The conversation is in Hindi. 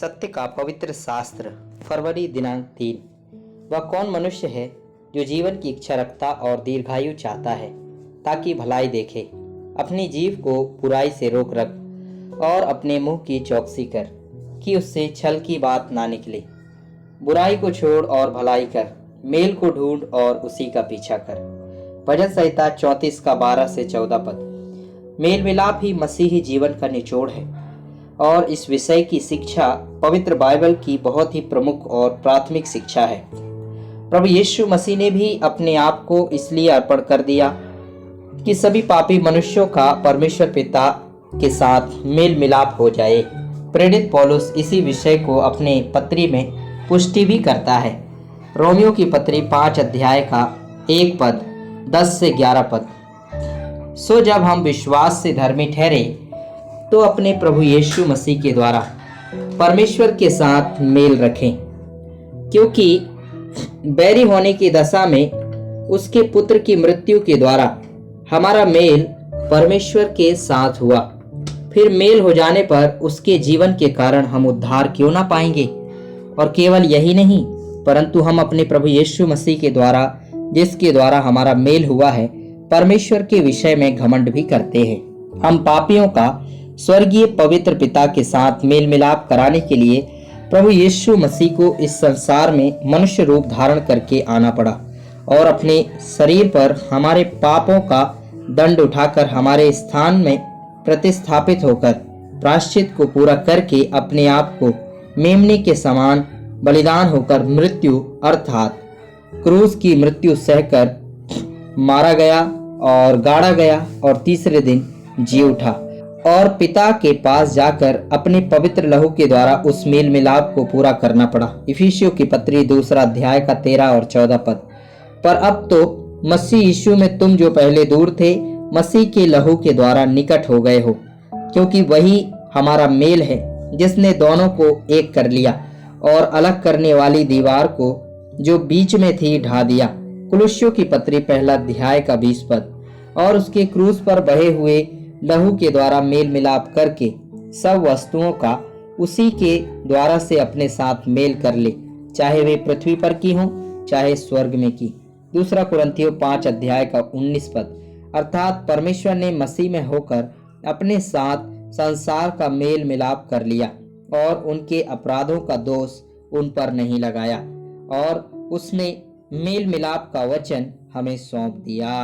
सत्य का पवित्र शास्त्र फरवरी दिनांक 3। वह कौन मनुष्य है जो जीवन की इच्छा रखता और दीर्घायु चाहता है, ताकि भलाई देखे। अपनी जीव को बुराई से रोक रख और अपने मुंह की चौकसी कर, कि उससे छल की बात ना निकले। बुराई को छोड़ और भलाई कर, मेल को ढूंढ और उसी का पीछा कर। भजन संहिता 34 का 12 से 14 पद। मेल मिलाप ही मसीही जीवन का निचोड़ है और इस विषय की शिक्षा पवित्र बाइबल की बहुत ही प्रमुख और प्राथमिक शिक्षा है। प्रभु यीशु मसीह ने भी अपने आप को इसलिए अर्पण कर दिया कि सभी पापी मनुष्यों का परमेश्वर पिता के साथ मेल मिलाप हो जाए। प्रेरित पौलुस इसी विषय को अपने पत्री में पुष्टि भी करता है। रोमियो की पत्री 5 अध्याय का 1 पद 10 से 11 पद। सो जब हम विश्वास से धर्मी ठहरे तो अपने प्रभु यीशु मसीह के द्वारा परमेश्वर के साथ मेल रखें, क्योंकि बैरी होने की दशा में उसके पुत्र की मृत्यु के द्वारा हमारा मेल परमेश्वर के साथ हुआ। फिर मेल हो जाने पर उसके जीवन के कारण हम उद्धार क्यों ना पाएंगे। और केवल यही नहीं, परंतु हम अपने प्रभु यीशु मसीह के द्वारा, जिसके द्वारा हमारा मेल हुआ है, परमेश्वर के विषय में घमंड भी करते हैं। हम पापियों का स्वर्गीय पवित्र पिता के साथ मेल मिलाप कराने के लिए प्रभु यीशु मसीह को इस संसार में मनुष्य रूप धारण करके आना पड़ा और अपने शरीर पर हमारे पापों का दंड उठाकर हमारे स्थान में प्रतिस्थापित होकर प्रायश्चित को पूरा करके अपने आप को मेमने के समान बलिदान होकर मृत्यु अर्थात क्रूस की मृत्यु सहकर मारा गया और गाड़ा गया और तीसरे दिन जी उठा और पिता के पास जाकर अपने पवित्र लहू के द्वारा उस मेल मिलाप को पूरा करना पड़ा। इफिसियों की पत्री 2 अध्याय का 13 और 14 पद। पर अब तो मसीह यीशु में तुम जो पहले दूर थे, मसीह के लहू के द्वारा निकट हो गए हो, क्योंकि वही हमारा मेल है जिसने दोनों को एक कर लिया और अलग करने वाली दीवार को जो बीच में थी ढा दिया। कुलुस्सियों की पत्री 1 अध्याय का 20 पद। और उसके क्रूस पर बहे हुए लहू के द्वारा मेल मिलाप करके सब वस्तुओं का उसी के द्वारा से अपने साथ मेल कर ले, चाहे वे पृथ्वी पर की हों चाहे स्वर्ग में की। 2 कुरिन्थियों 5 अध्याय का 19 पद। अर्थात परमेश्वर ने मसीह में होकर अपने साथ संसार का मेल मिलाप कर लिया और उनके अपराधों का दोष उन पर नहीं लगाया और उसने मेल मिलाप का वचन हमें सौंप दिया।